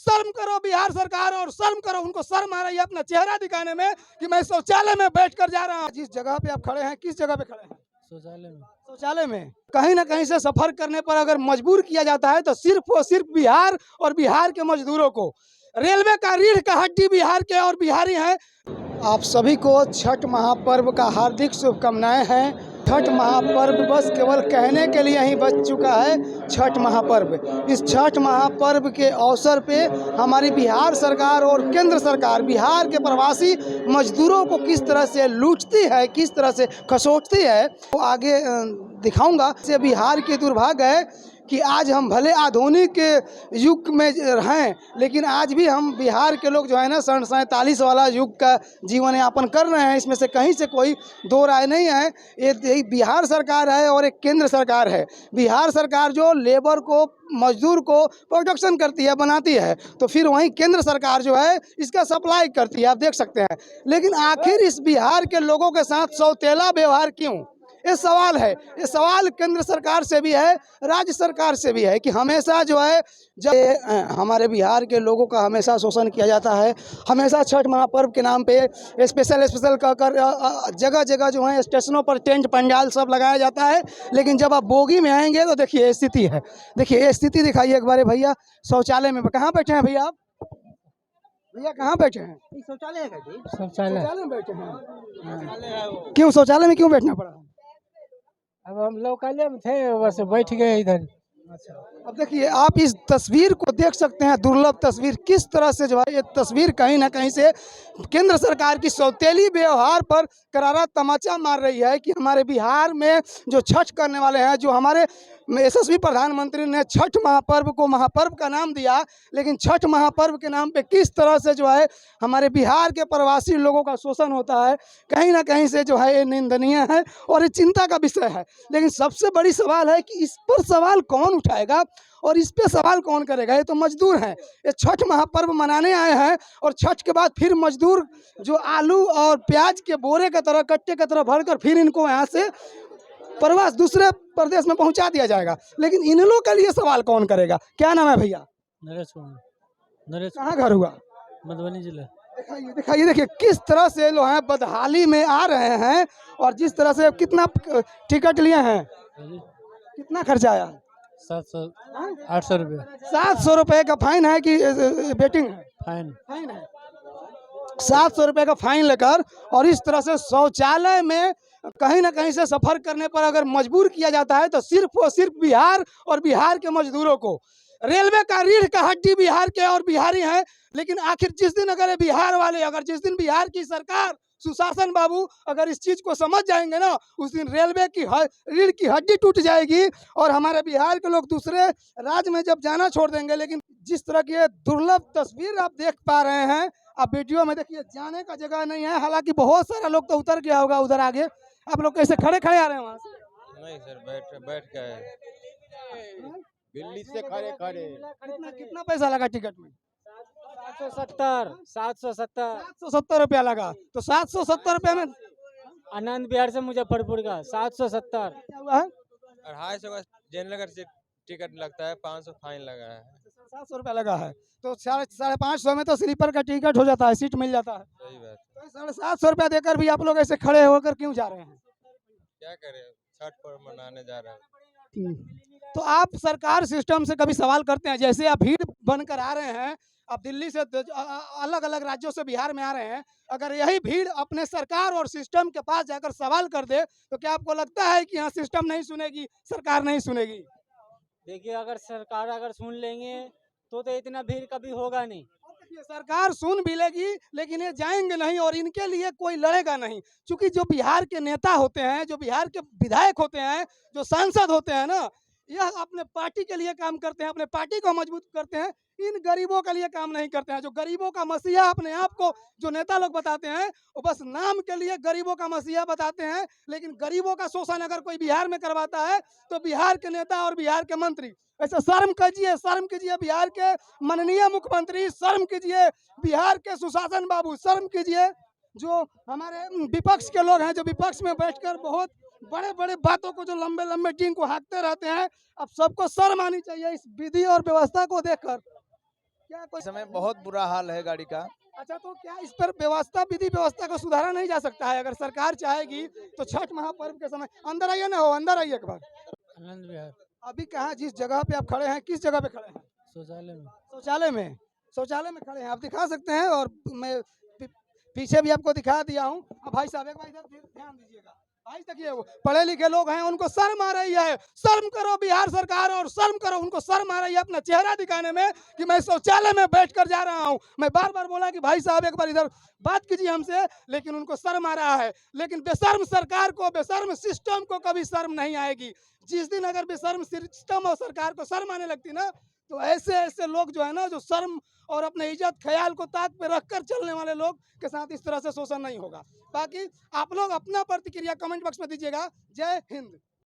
शर्म करो बिहार सरकार, और शर्म करो, उनको शर्म आ रही है अपना चेहरा दिखाने में कि मैं शौचालय में बैठकर जा रहा हूँ। जिस जगह पे आप खड़े हैं, किस जगह पे खड़े हैं? शौचालय में। शौचालय में। कहीं ना कहीं से सफर करने पर अगर मजबूर किया जाता है तो सिर्फ और सिर्फ बिहार और बिहार के मजदूरों को। रेलवे का रीढ़ का हड्डी बिहार के और बिहारी हैं। आप सभी को छठ महापर्व का हार्दिक शुभकामनाएं हैं। छठ महापर्व बस केवल कहने के लिए ही बच चुका है छठ महापर्व। इस छठ महापर्व के अवसर पे हमारी बिहार सरकार और केंद्र सरकार बिहार के प्रवासी मजदूरों को किस तरह से लूटती है, किस तरह से खसोटती है, वो आगे दिखाऊंगा। से बिहार की दुर्भाग्य है कि आज हम भले आधुनिक युग में हैं, लेकिन आज भी हम बिहार के लोग जो है ना 47 वाला युग का जीवन यापन कर रहे हैं। इसमें से कहीं से कोई दो राय नहीं है। ये बिहार सरकार है और एक केंद्र सरकार है। बिहार सरकार जो लेबर को, मजदूर को प्रोडक्शन करती है, बनाती है, तो फिर वहीं केंद्र सरकार जो है इसका सप्लाई करती है, आप देख सकते हैं। लेकिन आखिर इस बिहार के लोगों के साथ सौतेला व्यवहार क्यों? ये सवाल है। ये सवाल केंद्र सरकार से भी है, राज्य सरकार से भी है कि हमेशा जो है जब हमारे बिहार के लोगों का हमेशा शोषण किया जाता है। हमेशा छठ महापर्व के नाम पे स्पेशल कर जगह जगह जो है स्टेशनों पर टेंट पंडाल सब लगाया जाता है। लेकिन जब आप बोगी में आएंगे तो देखिए ये स्थिति है। देखिए ये स्थिति दिखाइए एक बार भैया। शौचालय में कहाँ बैठे हैं भैया आप? भैया कहाँ बैठे हैं? शौचालय है। शौचालय में बैठे हैं। क्यों शौचालय में क्यों बैठना पड़ा? अब हम लोकल में थे, बस बैठ गए इधर। अच्छा, अब देखिए आप इस तस्वीर को देख सकते हैं, दुर्लभ तस्वीर। किस तरह से जो है ये तस्वीर कहीं ना कहीं से केंद्र सरकार की सौतेली व्यवहार पर करारा तमाचा मार रही है कि हमारे बिहार में जो छठ करने वाले हैं, जो हमारे यशस्वी प्रधानमंत्री ने छठ महापर्व को महापर्व का नाम दिया, लेकिन छठ महापर्व के नाम पे किस तरह से जो है हमारे बिहार के प्रवासी लोगों का शोषण होता है, कहीं ना कहीं से जो है ये निंदनीय है और ये चिंता का विषय है। लेकिन सबसे बड़ी सवाल है कि इस पर सवाल कौन उठाएगा और इस पे सवाल कौन करेगा? ये तो मजदूर हैं, ये छठ महापर्व मनाने आए हैं और छठ के बाद फिर मजदूर जो आलू और प्याज के बोरे की तरह, कट्टे की तरह भरकर फिर इनको यहाँ से प्रवास दूसरे प्रदेश में पहुंचा दिया जाएगा। लेकिन इन लोगों के लिए सवाल कौन करेगा? क्या नाम है भैया? नरेश कुमार। कहाँ घर हुआ? मधुबनी जिला। दिखाइए दिखाइए, देखिए किस तरह से लोग हैं बदहाली में आ रहे हैं और जिस तरह से कितना टिकट लिए हैं, कितना खर्चा आया? 700 800 रुपये। 700 रुपये का फाइन है कि वेटिंग है? फाइन है। 700 रुपये का फाइन लेकर और इस तरह से शौचालय में कहीं ना कहीं से सफर करने पर अगर मजबूर किया जाता है तो सिर्फ और सिर्फ बिहार और बिहार के मजदूरों को। रेलवे का रीढ़ का हड्डी बिहार के और बिहारी हैं। लेकिन आखिर जिस दिन अगर बिहार वाले, अगर जिस दिन बिहार की सरकार, सुशासन बाबू अगर इस चीज को समझ जाएंगे ना, उस दिन रेलवे की रीढ़ की हड्डी टूट जाएगी और हमारे बिहार के लोग दूसरे राज्य में जब जाना छोड़ देंगे। लेकिन जिस तरह की दुर्लभ तस्वीर आप देख पा रहे हैं, आप वीडियो में देखिए, जाने का जगह नहीं है। हालांकि बहुत सारा लोग तो उतर गया होगा उधर आगे। आप लोग कैसे खड़े खड़े आ रहे हैं वहाँ से? नहीं सर, बैठ गए दिल्ली से खड़े खड़े। कितना पैसा लगा टिकट में? 770 रुपया लगा। तो 770 रुपया में आनंद विहार से मुजफ्फरपुर का 770 क्या हुआ है? 250 का जयनगर से टिकट लगता है, 500 फाइन लगा है। 700 रुपया लगा है तो 550 में तो स्लीपर का टिकट हो जाता है, सीट मिल जाता है। सही बात। तो 750 रुपया देकर भी आप लोग ऐसे खड़े होकर क्यों जा रहे हैं? क्या करें, छठ पर्व मनाने जा रहे हैं। तो आप सरकार सिस्टम से कभी सवाल करते हैं? जैसे आप भीड़ बनकर आ रहे हैं, आप दिल्ली से अलग अलग राज्यों से बिहार में आ रहे हैं, अगर यही भीड़ अपने सरकार और सिस्टम के पास जाकर सवाल कर दे तो क्या आपको लगता है कि यहाँ सिस्टम नहीं सुनेगी, सरकार नहीं सुनेगी? देखिए, अगर सरकार अगर सुन लेंगे तो इतना भीड़ कभी होगा नहीं। सरकार सुन भी लेगी लेकिन ये जाएंगे नहीं और इनके लिए कोई लड़ेगा नहीं। क्योंकि जो बिहार के नेता होते हैं, जो बिहार के विधायक होते हैं, जो सांसद होते हैं ना, यह अपने पार्टी के लिए काम करते हैं, अपने पार्टी को मजबूत करते हैं। इन गरीबों के लिए काम नहीं करते हैं। जो गरीबों का मसीहा अपने आप को जो नेता लोग बताते हैं, वो बस नाम के लिए गरीबों का मसीहा बताते हैं। लेकिन गरीबों का शोषण अगर कोई बिहार में करवाता है तो बिहार के नेता और बिहार के मंत्री, ऐसा शर्म कीजिए बिहार के माननीय मुख्यमंत्री, शर्म कीजिए बिहार के सुशासन बाबू, शर्म कीजिए जो हमारे विपक्ष के लोग हैं, जो विपक्ष में बैठकर बहुत बड़े बड़े बातों को, जो लंबे लंबे टीम को हाँकते रहते हैं। अब सबको शर्म आनी चाहिए इस विधि और व्यवस्था को देखकर। क्या कोई समय बहुत बुरा हाल है गाड़ी का। अच्छा, तो क्या इस पर व्यवस्था, विधि व्यवस्था को सुधारा नहीं जा सकता है? अगर सरकार चाहेगी तो छठ महापर्व के समय अंदर आइए ना, हो अंदर आइए एक बार। आनंद विहार अभी कहाँ, जिस जगह पे आप खड़े हैं, किस जगह पे खड़े हैं? शौचालय में। शौचालय में, शौचालय में खड़े हैं, आप दिखा सकते हैं। और मैं पीछे भी आपको दिखा दिया हूँ। अब भाई साहब एक बार इधर ध्यान दीजिएगा। भाई देखिए, वो पढ़े लिखे लोग हैं, उनको शर्म आ रही है। शर्म करो बिहार सरकार, और शर्म करो, उनको शर्म आ रही है अपना चेहरा दिखाने में कि मैं शौचालय में बैठ कर जा रहा हूँ। मैं बार बार बोला कि भाई साहब एक बार इधर बात कीजिए हमसे, लेकिन उनको शर्म आ रहा है। लेकिन बेशर्म सरकार को, बेशर्म सिस्टम को कभी शर्म नहीं आएगी। जिस दिन अगर बेशर्म सिस्टम और सरकार को शर्म आने लगती ना, तो ऐसे ऐसे लोग जो है ना, जो शर्म और अपने इज्जत ख्याल को ताक पे रखकर चलने वाले लोग के साथ इस तरह से शोषण नहीं होगा। बाकी आप लोग अपना प्रतिक्रिया कमेंट बॉक्स में दीजिएगा। जय हिंद।